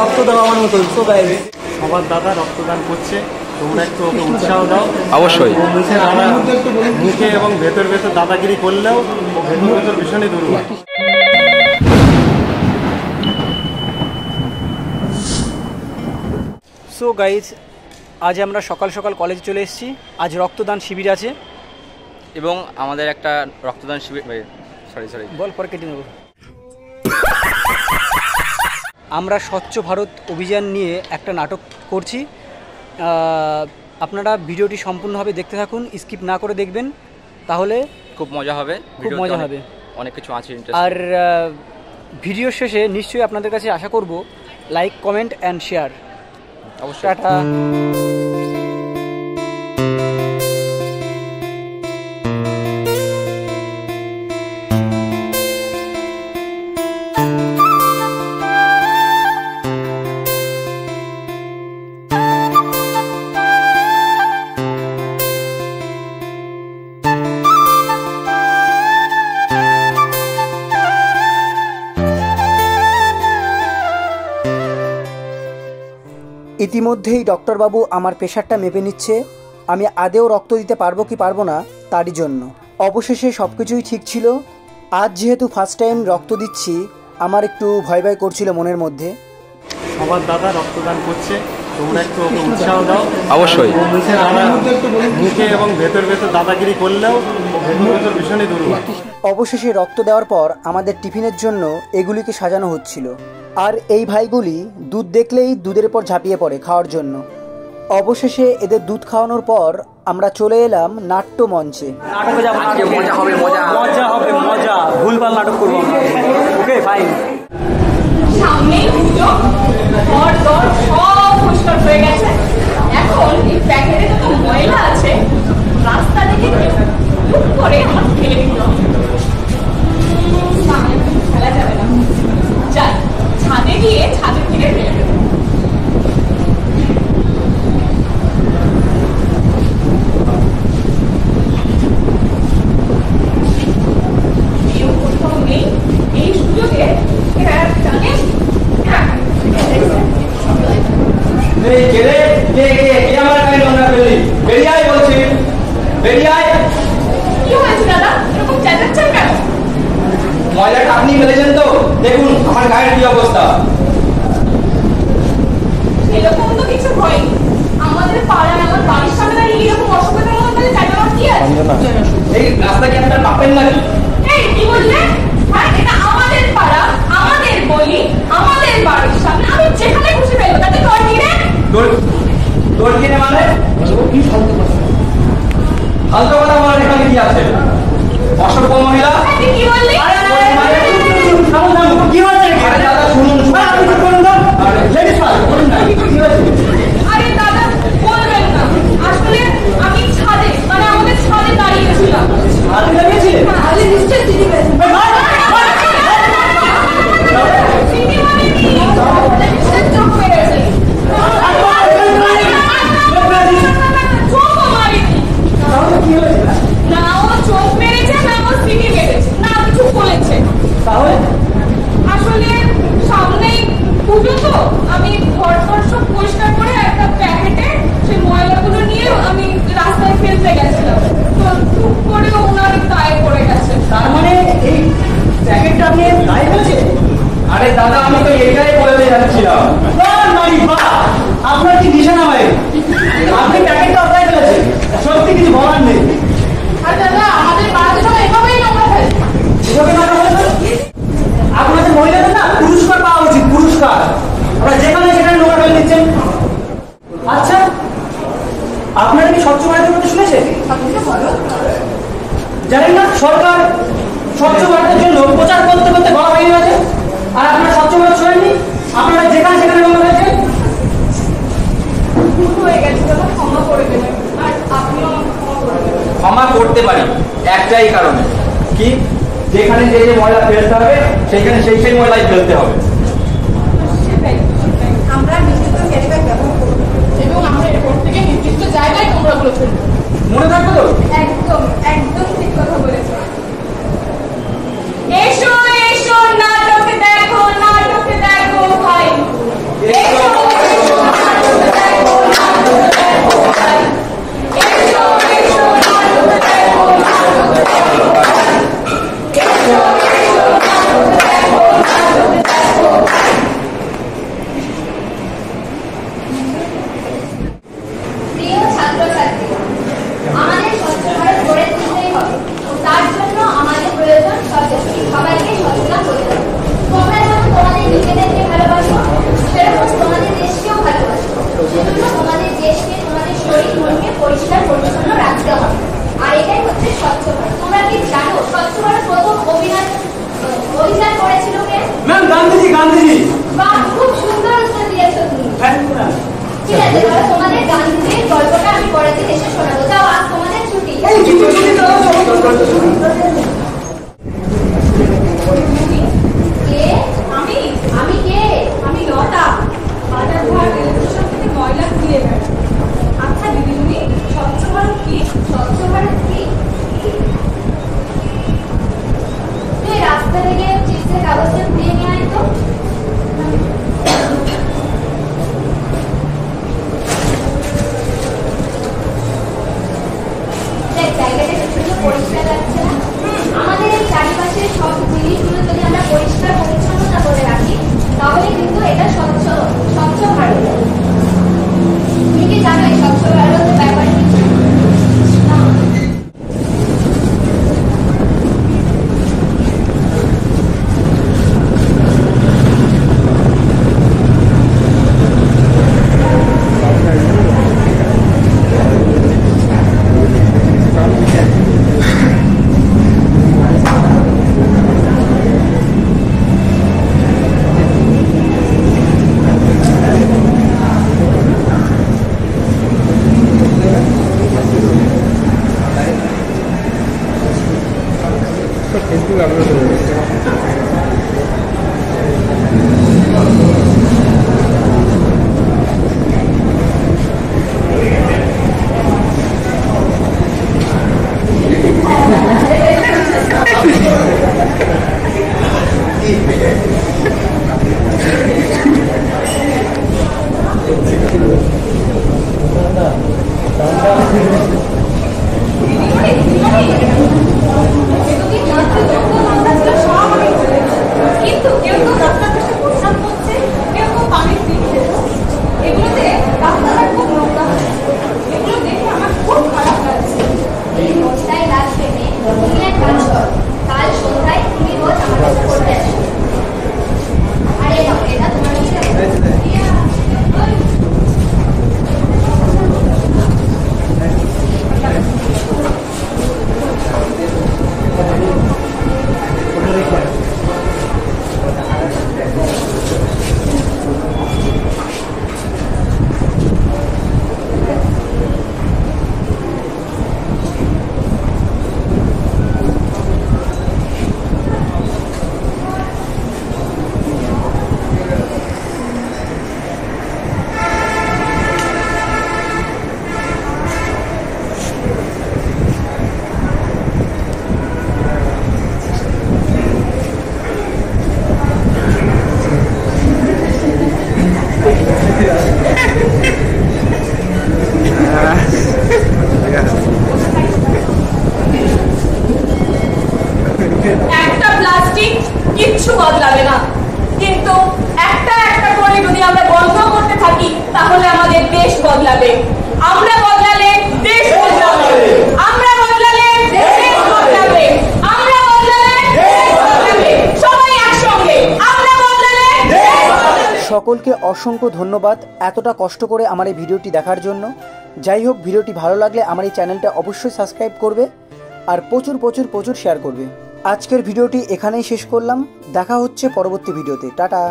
রক্ত দেওয়ার মতো। সো গাইস, সবার দাদা রক্তদান করছে, তোমরা একটু ওকে উৎসাহ দাও। অবশ্যই মুখে এবং ভেতর ভেতর দাদাগিরি করলেও ও ভেতর ভেতর ভীষণই দুর্বল। সো গাইজ, আজ আমরা সকাল সকাল কলেজে চলে এসেছি। আজ রক্তদান শিবির আছে এবং আমাদের একটা রক্তদান শিবির, সরি বল পরে কেটে নেব। আমরা স্বচ্ছ ভারত অভিযান নিয়ে একটা নাটক করছি। আপনারা ভিডিওটি সম্পূর্ণভাবে দেখতে থাকুন, স্কিপ না করে দেখবেন, তাহলে খুব মজা হবে। অনেক কিছু আছে। আর ভিডিও শেষে নিশ্চয়ই আপনাদের কাছে আশা করব লাইক, কমেন্ট অ্যান্ড শেয়ার। অবশ্যই। টাটা। ইতিমধ্যেই ডক্টরবাবু আমার প্রেশারটা মেপে নিচ্ছে। আমি আদেও রক্ত দিতে পারবো কি পারবো না তারই জন্য। অবশেষে সব কিছুই ঠিক ছিল। আজ যেহেতু ফার্স্ট টাইম রক্ত দিচ্ছি, আমার একটু ভয় ভয় করছিল মনের মধ্যে। সবার দাদা রক্তদান করছে, তোমরা একটু ওকে উৎসাহ দাও। অবশ্যই মুখে এবং ভেতর ভেতর দাদাগিরি করলেও ও ভেতর ভেতর ভীষণই দুর্বল। অবশেষে রক্ত দেওয়ার পর আমাদের টিফিনের জন্য এগুলিকে সাজানো হচ্ছিল। আর এই ভাইগুলি দুধ দেখলেই দুধের পর ঝাঁপিয়ে পড়ে খাওয়ার জন্য। অবশেষে এদের দুধ খাওয়ানোর পর আমরা চলে এলাম নাট্য মঞ্চে। মজা ভুলভাল নাটক করবো। Okay fine. সামনেই পুজো, ঘর দর সব পরিষ্কার হয়ে গেছে। এখন এই প্যাকেটে যত ময়লা আছে, রাস্তা থেকে টুক করে আমার ফেলে দিতে হবে। সামনে ফেলা যাবে না, যাই ছাদে গিয়ে ছাদের থেকে ফেলে দেবো। এই সুযোগে ময়লাটা আপনি ফেলেছেন তো? দেখুন আমার গায়ের কি অবস্থা। এরকম তো কিছু হয়নি। আমাদের পাড়ায় আমার বাড়ির সামনে দাঁড়িয়ে এরকম অসুবিধার মধ্যে চাইবার কি আছে? এই রাস্তা কি আপনার বাপের নাকি? এই কি বললে? হ্যাঁ, এটা আমাদের পাড়া, আমাদের গলি, আমাদের বাড়ির সামনে। আমি যেখানে খুশি ফেলবো, তাতে তোর কিনে তোর কিনে মানে কি ফালতু কথা বলার এখানে কি আছে? অসভ্য মহিলা। কি বললি? কি হচ্ছে? দাদা শুনুন, আরে দাদা বলবেন না, আসলে আমি ছাদে, মানে আমাদের ছাদে দাঁড়িয়েছিলাম। ছাদে দাঁড়িয়েছিলে? নিশ্চয় চিঠি পেয়েছি। চিঠি মানে কি? নিশ্চয় চোখ পেয়েছি। চোখও মারিনি। না ও চোখ মেরেছে, না ও চিঠি মেরেছে, না কিছু বলেছে। আসলে সামনেই পুজো তো, আমি ঘর সব পরিষ্কার করে একটা প্যাকেটে সেই ময়লাগুলো নিয়ে আমি রাস্তায় ফেলতে গেছিলাম, তো টুক করে ওনার গায়ে পড়ে গেছে। তার মানে এই প্যাকেটটা আপনি গায়ে ফেলেছে? আরে দাদা আমি তো এটাই বলতে যাচ্ছিলাম। আপনার কি নিশানা হয়? আপনি প্যাকেটটা গায়ে ফেলেছেন, সত্যি কিছু বলার নেই। আর দাদা আমাদের পাড়াতে সব এভাবেই নোংরা ফেলে। আপনাদের মহিলাদের না পুরস্কার পাওয়া উচিত, পুরস্কার। আপনারা যেখানে সেখানে নোংরা ফেলে দিচ্ছেন। আচ্ছা, আপনারা কি স্বচ্ছ ভারতের কথা শুনেছেন? জানেন না সরকার স্বচ্ছ ভারতের জন্য প্রচার করতে করতে গলা ভেঙে গেছে, আর আপনারা স্বচ্ছ ভারত শোনেননি? আপনারা যেখানে সেখানে নোংরা ফেলেছেন। ভুল হয়ে গেছে দাদা, ক্ষমা করে দেবেন। আর আপনিও আমাকে ক্ষমা করে দেবেন। ক্ষমা করতে পারি একটাই কারণে, কি যেখানে যে যে ময়লা ফেলতে হবে সেইখানে সেই ময়লাই ফেলতে হবে। সেটাই, আমরা নির্দিষ্ট ক্যারিব্যাগ ব্যবহার করব এবং আমরা এরপর থেকে নির্দিষ্ট জায়গায় নোংরাগুলো ফেলবো। মনে থাকবে তো? একদম একদম ঠিক কথা বলেছো। এসো এসো নাটক দেখো ভাই। গান্ধীজি গান্ধীজি। বাহ, খুব সুন্দর উত্তর দিয়েছো তুমি। ঠিক আছে, তাহলে তোমাদের গান্ধীজির গল্পটা আমি পরের দিন এসে শোনাবো। যাও, আজ তোমাদের ছুটি। এই ছুটি ছুটি দাও, চলো কে? আমি আমি কে? আমি লতা। বাজার ঘাট রেল স্টেশন থেকে ময়লা কুড়িয়ে বেড়াই। আচ্ছা দিদিমণি, স্বচ্ছ ভারত কি? স্বচ্ছ ভারত কি? তুই রাস্তা থেকে চিপসের কাগজটা দিয়ে নিয়ে আয় তো। দেখ, জায়গাটা একটু সুন্দর পরিষ্কার লাগছে না? আমাদের এই চারিপাশের সব জিনিসগুলো যদি আমরা পরিষ্কার পরিচ্ছন্নতা করে রাখি, তাহলে কিন্তু এটা স্বচ্ছ স্বচ্ছ ভারত। তুমি কি জানো এই স্বচ্ছ ভারতের ব্যাপারে কিছু? না। কিন্তু কেউ কেউ রাস্তার পাশে প্রস্রাব করছে, কেউ কেউ পানির পিক খেলো। এগুলোতে রাস্তাটা খুব নোংরা হচ্ছে। এগুলো দেখে আমার খুব খারাপ লাগছে। এই নোংরায় লাগবে মেয়ে। তুমি এক কাজ করো, কাল সন্ধ্যায় তুমি রোজ আমার কাছে পড়তে আসো। আরে নাও, এটা তোমার কাছে একটা প্লাস্টিক কিচ্ছু বদলাবে না, কিন্তু একটা একটা করে যদি আমরা বন্ধ করতে থাকি তাহলে আমাদের দেশ বদলাবে। আমরা বদলালে দেশ বদলাবে। আমরা বদলালে দেশ বদলাবে। আমরা বদলালে দেশ বদলাবে। সবাই একসঙ্গে আমরা বদলালে দেশ বদলাবে। সকলকে অসংখ্য ধন্যবাদ এতটা কষ্ট করে আমার এই ভিডিওটি দেখার জন্য। যাই হোক, ভিডিওটি ভালো লাগলে আমার এই চ্যানেলটা অবশ্যই সাবস্ক্রাইব করবে আর প্রচুর প্রচুর প্রচুর শেয়ার করবে। আজকের ভিডিওটি এখানেই শেষ করলাম। দেখা হচ্ছে পরবর্তী ভিডিওতে। টাটা।